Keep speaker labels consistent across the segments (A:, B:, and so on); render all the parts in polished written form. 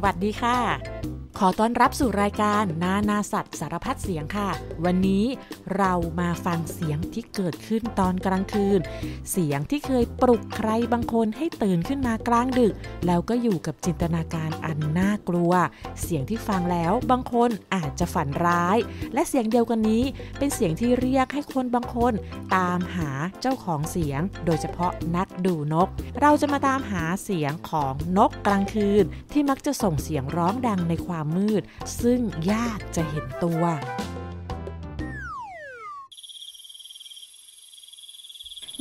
A: วัสดีค่ะขอต้อนรับสู่รายการนาสัตว์สารพัดเสียงค่ะวันนี้เรามาฟังเสียงที่เกิดขึ้นตอนกลางคืนเสียงที่เคยปลุกใครบางคนให้ตื่นขึ้นมากลางดึกแล้วก็อยู่กับจินตนาการอันน่ากลัวเสียงที่ฟังแล้วบางคนอาจจะฝันร้ายและเสียงเดียวกันนี้เป็นเสียงที่เรียกให้คนบางคนตามหาเจ้าของเสียงโดยเฉพาะนักดูนกเราจะมาตามหาเสียงของนกกลางคืนที่มักจะส่งเสียงร้องดังในความมืดซึ่งยากจะเห็นตัว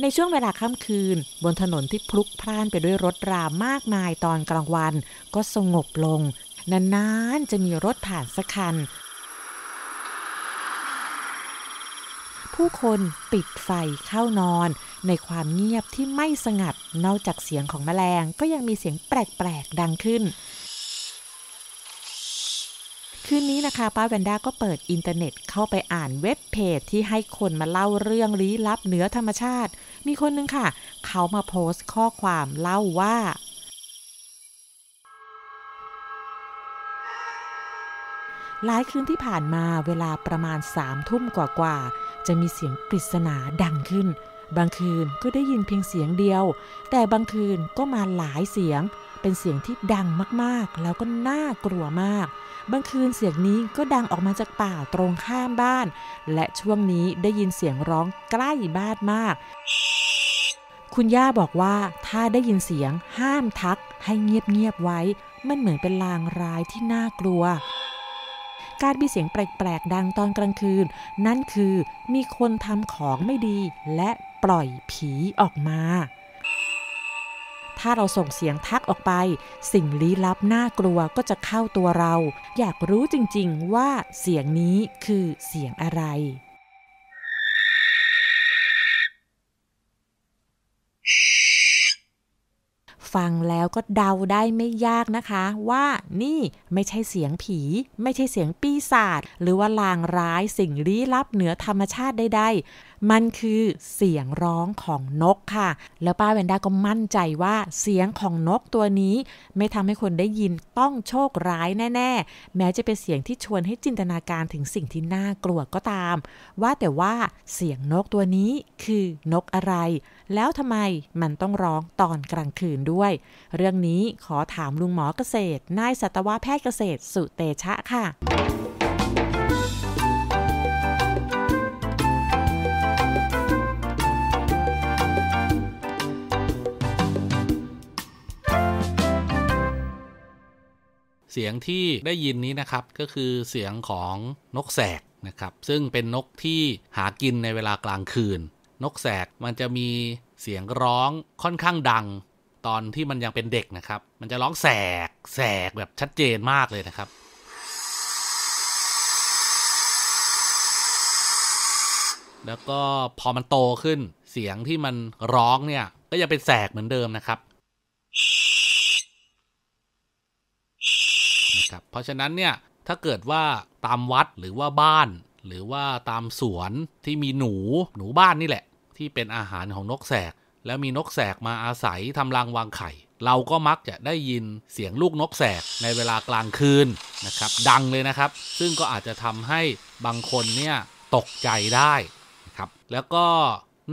A: ในช่วงเวลาค่ำคืนบนถนนที่พลุกพล่านไปด้วยรถรามากมายตอนกลางวันก็สงบลงนานๆจะมีรถผ่านสักคันผู้คนปิดไฟเข้านอนในความเงียบที่ไม่สงัดนอกจากเสียงของแมลงก็ยังมีเสียงแปลกๆดังขึ้นคืนนี้นะคะป้าแวนด้าก็เปิดอินเทอร์เน็ตเข้าไปอ่านเว็บเพจที่ให้คนมาเล่าเรื่องลี้ลับเหนือธรรมชาติมีคนนึงค่ะเขามาโพสต์ข้อความเล่าว่าหลายคืนที่ผ่านมาเวลาประมาณ3 ทุ่มกว่าจะมีเสียงปริศนาดังขึ้นบางคืนก็ได้ยินเพียงเสียงเดียวแต่บางคืนก็มาหลายเสียงเป็นเสียงที่ดังมากๆแล้วก็น่ากลัวมากบางคืนเสียงนี้ก็ดังออกมาจากป่าตรงข้ามบ้านและช่วงนี้ได้ยินเสียงร้องใกล้บ้านมากคุณย่าบอกว่าถ้าได้ยินเสียงห้ามทักให้เงียบๆไว้มันเหมือนเป็นลางร้ายที่น่ากลัวการมีเสียงแปลกๆดังตอนกลางคืนนั่นคือมีคนทำของไม่ดีและปล่อยผีออกมาถ้าเราส่งเสียงทักออกไปสิ่งลี้ลับน่ากลัวก็จะเข้าตัวเราอยากรู้จริงๆว่าเสียงนี้คือเสียงอะไรฟังแล้วก็เดาได้ไม่ยากนะคะว่านี่ไม่ใช่เสียงผีไม่ใช่เสียงปีศาจหรือว่าลางร้ายสิ่งลี้ลับเหนือธรรมชาติใดๆมันคือเสียงร้องของนกค่ะแล้วป้าแวนด้าก็มั่นใจว่าเสียงของนกตัวนี้ไม่ทำให้คนได้ยินต้องโชคร้ายแน่ๆแม้จะเป็นเสียงที่ชวนให้จินตนาการถึงสิ่งที่น่ากลัวก็ตามว่าแต่ว่าเสียงนกตัวนี้คือนกอะไรแล้วทำไมมันต้องร้องตอนกลางคืนด้วยเรื่องนี้ขอถามลุงหมอเกษตรนายสัตวแพทย์เกษตรสุเตชะค่ะ
B: เสียงที่ได้ยินนี้นะครับก็คือเสียงของนกแสกนะครับซึ่งเป็นนกที่หากินในเวลากลางคืนนกแสกมันจะมีเสียงร้องค่อนข้างดังตอนที่มันยังเป็นเด็กนะครับมันจะร้องแสกแบบชัดเจนมากเลยนะครับแล้วก็พอมันโตขึ้นเสียงที่มันร้องเนี่ยก็ยังเป็นแสกเหมือนเดิมนะครับเพราะฉะนั้นเนี่ยถ้าเกิดว่าตามวัดหรือว่าบ้านหรือว่าตามสวนที่มีหนูบ้านนี่แหละที่เป็นอาหารของนกแสกแล้วมีนกแสกมาอาศัยทำรังวางไข่เราก็มักจะได้ยินเสียงลูกนกแสกในเวลากลางคืนนะครับดังเลยนะครับซึ่งก็อาจจะทำให้บางคนเนี่ยตกใจได้นะครับแล้วก็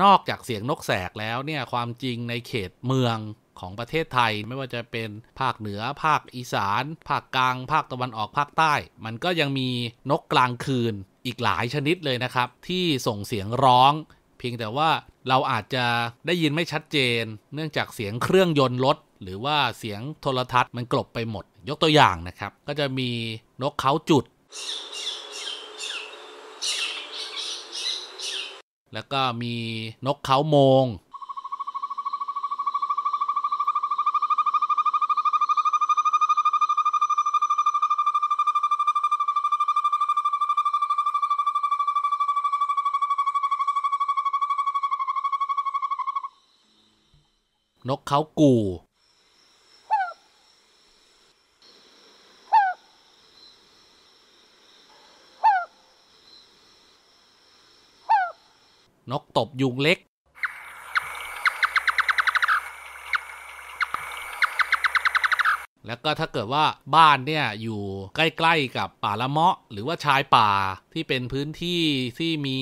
B: นอกจากเสียงนกแสกแล้วเนี่ยความจริงในเขตเมืองของประเทศไทยไม่ว่าจะเป็นภาคเหนือภาคอีสานภาคกลางภาคตะวันออกภาคใต้มันก็ยังมีนกกลางคืนอีกหลายชนิดเลยนะครับที่ส่งเสียงร้องเพียงแต่ว่าเราอาจจะได้ยินไม่ชัดเจนเนื่องจากเสียงเครื่องยนต์รถหรือว่าเสียงโทรทัศน์มันกลบไปหมดยกตัวอย่างนะครับก็จะมีนกเขาจุดแล้วก็มีนกเขาโมงนกเขากู่นกตบยุงเล็ก แล้วก็ถ้าเกิดว่าบ้านเนี่ยอยู่ใกล้ๆกับป่าละเมาะหรือว่าชายป่าที่เป็นพื้นที่ที่มี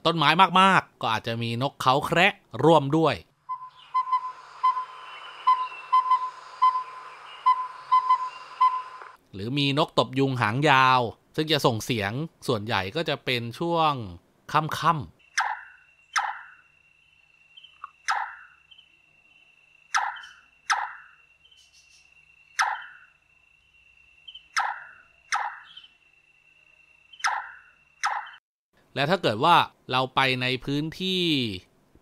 B: ต้นไม้มากๆก็อาจจะมีนกเขาแคระร่วมด้วยหรือมีนกตบยุงหางยาวซึ่งจะส่งเสียงส่วนใหญ่ก็จะเป็นช่วงค่ำและถ้าเกิดว่าเราไปในพื้นที่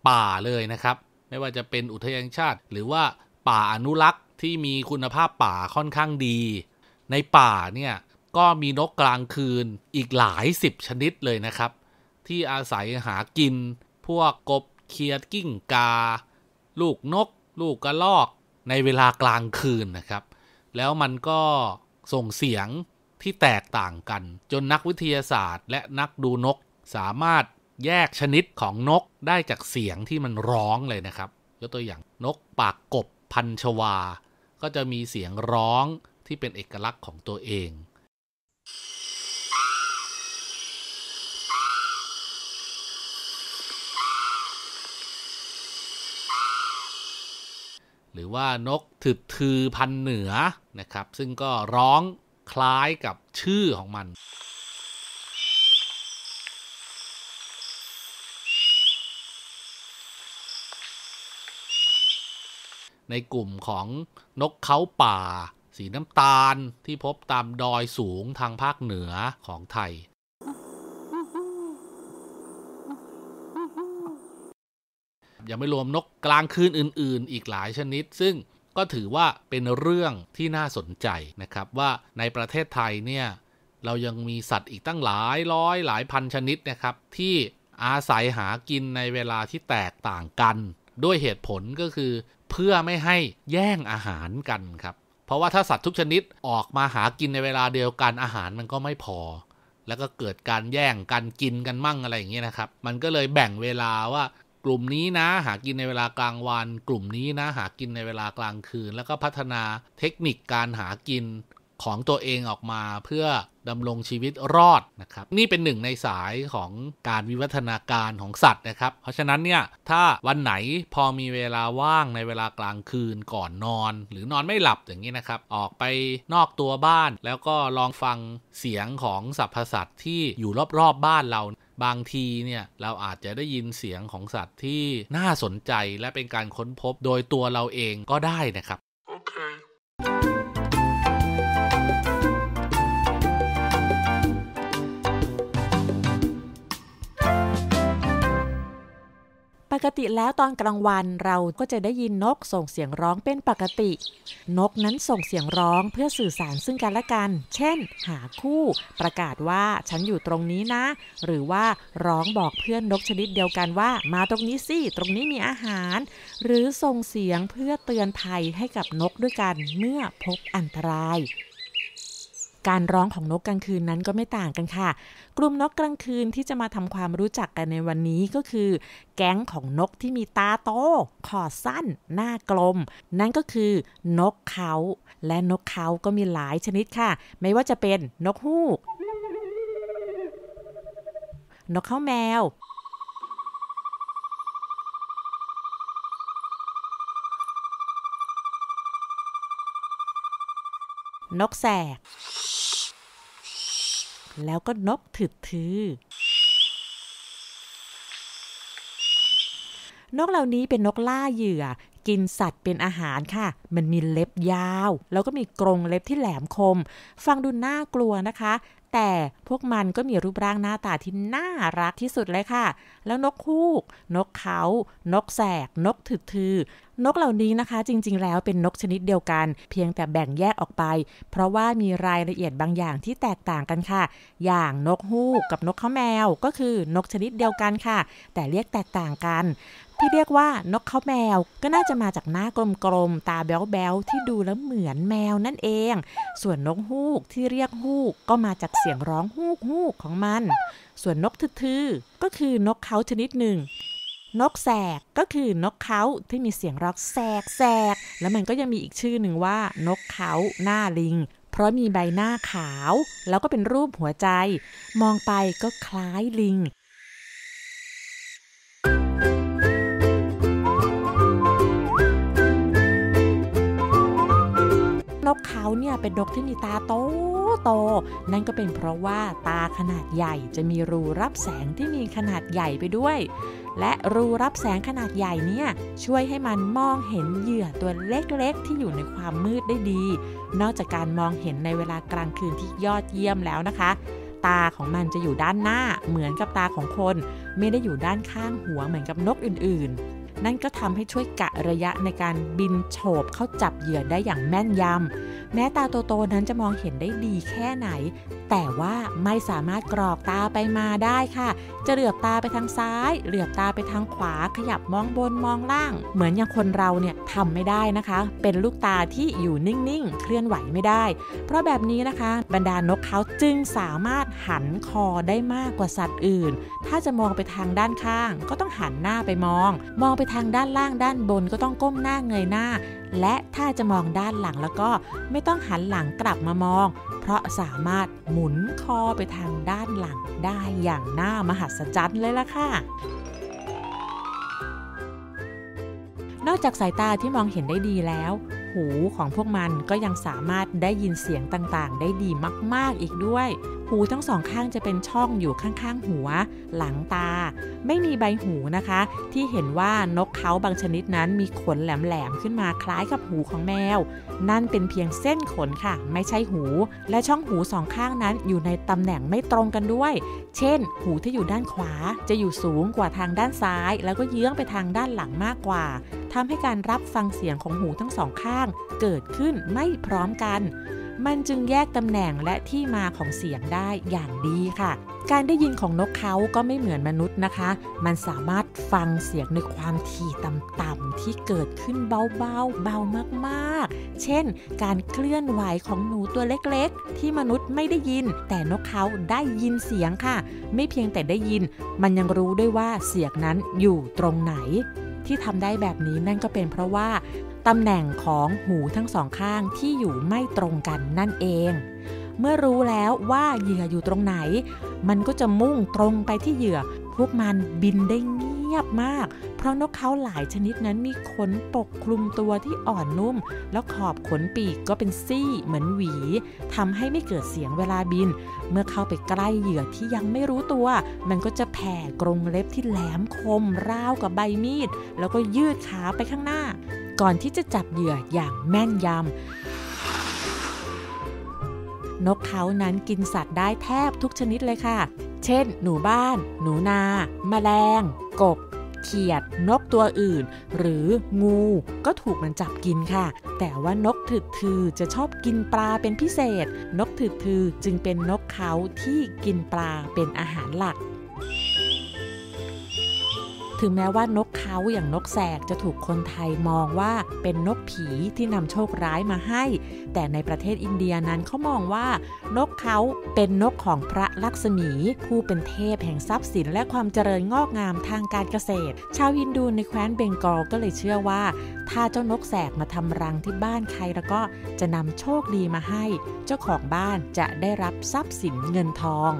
B: ป่าเลยนะครับไม่ว่าจะเป็นอุทยานชาติหรือว่าป่าอนุรักษ์ที่มีคุณภาพป่าค่อนข้างดีในป่าเนี่ยก็มีนกกลางคืนอีกหลายสิบชนิดเลยนะครับที่อาศัยหากินพวกกบเขียดกิ้งกาลูกนกลูกกระรอกในเวลากลางคืนนะครับแล้วมันก็ส่งเสียงที่แตกต่างกันจนนักวิทยาศาสตร์และนักดูนกสามารถแยกชนิดของนกได้จากเสียงที่มันร้องเลยนะครับยกตัวอย่างนกปากกบพันชวาก็จะมีเสียงร้องที่เป็นเอกลักษณ์ของตัวเองหรือว่านกถึดทือพันเหนือนะครับซึ่งก็ร้องคล้ายกับชื่อของมันในกลุ่มของนกเขาป่าสีน้ำตาลที่พบตามดอยสูงทางภาคเหนือของไทยยังไม่รวมนกกลางคืนอื่นๆอีกหลายชนิดซึ่งก็ถือว่าเป็นเรื่องที่น่าสนใจนะครับว่าในประเทศไทยเนี่ยเรายังมีสัตว์อีกตั้งหลายร้อยหลายพันชนิดนะครับที่อาศัยหากินในเวลาที่แตกต่างกันด้วยเหตุผลก็คือเพื่อไม่ให้แย่งอาหารกันครับเพราะว่าถ้าสัตว์ทุกชนิดออกมาหากินในเวลาเดียวกันอาหารมันก็ไม่พอแล้วก็เกิดการแย่งกันกินกันมั่งอะไรอย่างเงี้ยนะครับมันก็เลยแบ่งเวลาว่ากลุ่มนี้นะหากินในเวลากลางวันกลุ่มนี้นะหากินในเวลากลางคืนแล้วก็พัฒนาเทคนิคการหากินของตัวเองออกมาเพื่อดำรงชีวิตรอดนะครับนี่เป็นหนึ่งในสายของการวิวัฒนาการของสัตว์นะครับเพราะฉะนั้นเนี่ยถ้าวันไหนพอมีเวลาว่างในเวลากลางคืนก่อนนอนหรือนอนไม่หลับอย่างนี้นะครับออกไปนอกตัวบ้านแล้วก็ลองฟังเสียงของสรรพสัตว์ที่อยู่รอบๆบ้านเราบางทีเนี่ยเราอาจจะได้ยินเสียงของสัตว์ที่น่าสนใจและเป็นการค้นพบโดยตัวเราเองก็ได้นะครับโอเค
A: ปกติแล้วตอนกลางวันเราก็จะได้ยินนกส่งเสียงร้องเป็นปกตินกนั้นส่งเสียงร้องเพื่อสื่อสารซึ่งกันและกันเช่นหาคู่ประกาศว่าฉันอยู่ตรงนี้นะหรือว่าร้องบอกเพื่อนนกชนิดเดียวกันว่ามาตรงนี้สิตรงนี้มีอาหารหรือส่งเสียงเพื่อเตือนภัยให้กับนกด้วยกันเมื่อพบอันตรายการร้องของนกกลางคืนนั้นก็ไม่ต่างกันค่ะกลุ่มนกกลางคืนที่จะมาทำความรู้จักกันในวันนี้ก็คือแก๊งของนกที่มีตาโตคอสั้นหน้ากลมนั่นก็คือนกเขาและนกเขาก็มีหลายชนิดค่ะไม่ว่าจะเป็นนกฮูกนกข้าวแมวนกแสกแล้วก็นกถึดทือนกเหล่านี้เป็นนกล่าเหยื่อกินสัตว์เป็นอาหารค่ะมันมีเล็บยาวแล้วก็มีกรงเล็บที่แหลมคมฟังดูน่ากลัวนะคะแต่พวกมันก็มีรูปร่างหน้าตาที่น่ารักที่สุดเลยค่ะแล้วนกฮูกนกเขานกแสกนกถึดทือนกเหล่านี้นะคะจริงๆแล้วเป็นนกชนิดเดียวกันเพียงแต่แบ่งแยกออกไปเพราะว่ามีรายละเอียดบางอย่างที่แตกต่างกันค่ะอย่างนกฮูกกับนกข้าวแมวก็คือนกชนิดเดียวกันค่ะแต่เรียกแตกต่างกันที่เรียกว่านกข้าวแมวก็น่าจะมาจากหน้ากลมๆตาแบ๊วๆที่ดูแล้วเหมือนแมวนั่นเองส่วนนกฮูกที่เรียกฮูกก็มาจากเสียงร้องฮูกฮูกของมันส่วนนกทึ่ๆก็คือนกเขาชนิดหนึ่ง นกแสกก็คือนกเขาที่มีเสียงร้องแสกแสกแล้วมันก็ยังมีอีกชื่อหนึ่งว่านกเขาหน้าลิงเพราะมีใบหน้าขาวแล้วก็เป็นรูปหัวใจมองไปก็คล้ายลิงนกเขาเนี่ยเป็นนกที่มีตาโตนั่นก็เป็นเพราะว่าตาขนาดใหญ่จะมีรูรับแสงที่มีขนาดใหญ่ไปด้วยและรูรับแสงขนาดใหญ่เนี่ยช่วยให้มันมองเห็นเหยื่อตัวเล็กๆที่อยู่ในความมืดได้ดีนอกจากการมองเห็นในเวลากลางคืนที่ยอดเยี่ยมแล้วนะคะตาของมันจะอยู่ด้านหน้าเหมือนกับตาของคนไม่ได้อยู่ด้านข้างหัวเหมือนกับนกอื่นๆนั่นก็ทำให้ช่วยกะระยะในการบินโฉบเข้าจับเหยื่อได้อย่างแม่นยำแม้ตาโตๆนั้นจะมองเห็นได้ดีแค่ไหนแต่ว่าไม่สามารถกรอกตาไปมาได้ค่ะจะเหลือบตาไปทางซ้ายเหลือบตาไปทางขวาขยับมองบนมองล่างเหมือนอย่างคนเราเนี่ยทำไม่ได้นะคะเป็นลูกตาที่อยู่นิ่งๆเคลื่อนไหวไม่ได้เพราะแบบนี้นะคะบรรดานกเขาจึงสามารถหันคอได้มากกว่าสัตว์อื่นถ้าจะมองไปทางด้านข้างก็ต้องหันหน้าไปมองไปทางด้านล่างด้านบนก็ต้องก้มหน้าเงยหน้าและถ้าจะมองด้านหลังแล้วก็ไม่ต้องหันหลังกลับมามองเพราะสามารถหมุนคอไปทางด้านหลังได้อย่างน่ามหัศจรรย์เลยล่ะค่ะนอกจากสายตาที่มองเห็นได้ดีแล้วหูของพวกมันก็ยังสามารถได้ยินเสียงต่างๆได้ดีมากๆอีกด้วยหูทั้งสองข้างจะเป็นช่องอยู่ข้างๆหัวหลังตาไม่มีใบหูนะคะที่เห็นว่านกเขาบางชนิดนั้นมีขนแหลมๆขึ้นมาคล้ายกับหูของแมวนั่นเป็นเพียงเส้นขนค่ะไม่ใช่หูและช่องหูสองข้างนั้นอยู่ในตำแหน่งไม่ตรงกันด้วยเช่นหูที่อยู่ด้านขวาจะอยู่สูงกว่าทางด้านซ้ายแล้วก็เยื้องไปทางด้านหลังมากกว่าทำให้การรับฟังเสียงของหูทั้งสองข้างเกิดขึ้นไม่พร้อมกันมันจึงแยกตำแหน่งและที่มาของเสียงได้อย่างดีค่ะการได้ยินของนกเขาก็ไม่เหมือนมนุษย์นะคะมันสามารถฟังเสียงในความถี่ต่ำๆที่เกิดขึ้นเบาๆเบามากๆเช่นการเคลื่อนไหวของหนูตัวเล็กๆที่มนุษย์ไม่ได้ยินแต่นกเขาได้ยินเสียงค่ะไม่เพียงแต่ได้ยินมันยังรู้ด้วยว่าเสียงนั้นอยู่ตรงไหนที่ทำได้แบบนี้นั่นก็เป็นเพราะว่าตำแหน่งของหูทั้งสองข้างที่อยู่ไม่ตรงกันนั่นเองเมื่อรู้แล้วว่าเหยื่ออยู่ตรงไหนมันก็จะมุ่งตรงไปที่เหยื่อพวกมันบินได้เงียบมากเพราะนกเขาหลายชนิดนั้นมีขนปกคลุมตัวที่อ่อนนุ่มแล้วขอบขนปีกก็เป็นซี่เหมือนหวีทำให้ไม่เกิดเสียงเวลาบินเมื่อเข้าไปใกล้เหยื่อที่ยังไม่รู้ตัวมันก็จะแผ่กรงเล็บที่แหลมคมราวกับใบมีดแล้วก็ยืดขาไปข้างหน้าก่อนที่จะจับเหยื่ออย่างแม่นยำนกเขานั้นกินสัตว์ได้แทบทุกชนิดเลยค่ะเช่นหนูบ้านหนูนาแมลงกบเขียดนกตัวอื่นหรืองูก็ถูกมันจับกินค่ะแต่ว่านกถึกทือจะชอบกินปลาเป็นพิเศษนกถึกทือจึงเป็นนกเขาที่กินปลาเป็นอาหารหลักถึงแม้ว่านกเขาอย่างนกแสกจะถูกคนไทยมองว่าเป็นนกผีที่นำโชคร้ายมาให้แต่ในประเทศอินเดียนั้นเขามองว่านกเขาเป็นนกของพระลักษมีผู้เป็นเทพแห่งทรัพย์สินและความเจริญงอกงามทางการเกษตรชาวฮินดูในแคว้นเบงกอลก็เลยเชื่อว่าถ้าเจ้านกแสกมาทำรังที่บ้านใครแล้วก็จะนำโชคดีมาให้เจ้าของบ้านจะได้รับทรัพย์สินเงินทอง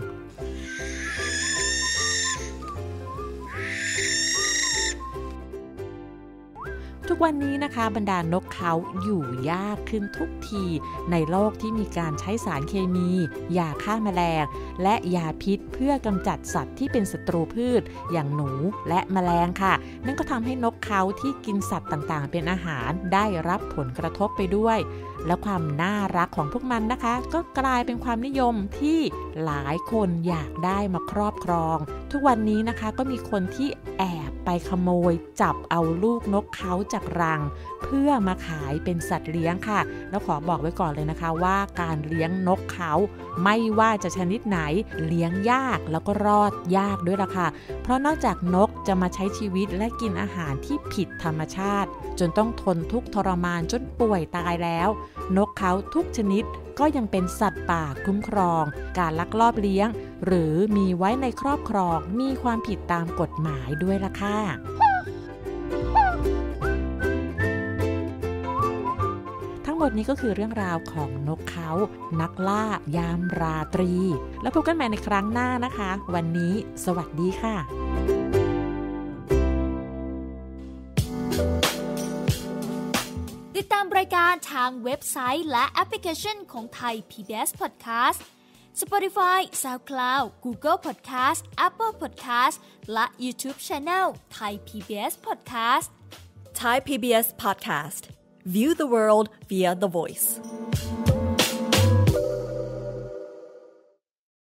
A: ทุกวันนี้นะคะบรรดานกเขาอยู่ยากขึ้นทุกทีในโลกที่มีการใช้สารเคมียาฆ่าแมลงและยาพิษเพื่อกำจัดสัตว์ที่เป็นศัตรูพืชอย่างหนูและแมลงค่ะนั่นก็ทำให้นกเขาที่กินสัตว์ต่างๆเป็นอาหารได้รับผลกระทบไปด้วยและความน่ารักของพวกมันนะคะก็กลายเป็นความนิยมที่หลายคนอยากได้มาครอบครองทุกวันนี้นะคะก็มีคนที่แอบไปขโมยจับเอาลูกนกเขาจากรังเพื่อมาขายเป็นสัตว์เลี้ยงค่ะแล้วขอบอกไว้ก่อนเลยนะคะว่าการเลี้ยงนกเขาไม่ว่าจะชนิดไหนเลี้ยงยากแล้วก็รอดยากด้วยล่ะค่ะเพราะนอกจากนก จะมาใช้ชีวิตและกินอาหารที่ผิดธรรมชาติจนต้องทนทุกข์ทรมานจนป่วยตายแล้วนกเขาทุกชนิดก็ยังเป็นสัตว์ป่าคุ้มครองการลักลอบเลี้ยงหรือมีไว้ในครอบครองมีความผิดตามกฎหมายด้วยล่ะค่ะทั้งหมดนี้ก็คือเรื่องราวของนกเขานักล่ายามราตรีแล้วพบกันใหม่ในครั้งหน้านะคะวันนี้สวัสดีค่ะ
C: ติดตามรายการทางเว็บไซต์และแอปพลิเคชันของไทย PBS Podcast Spotify, SoundCloud, Google Podcast, Apple Podcast และ YouTube Channel Thai PBS Podcast
D: Thai PBS Podcast. View the world via the voice.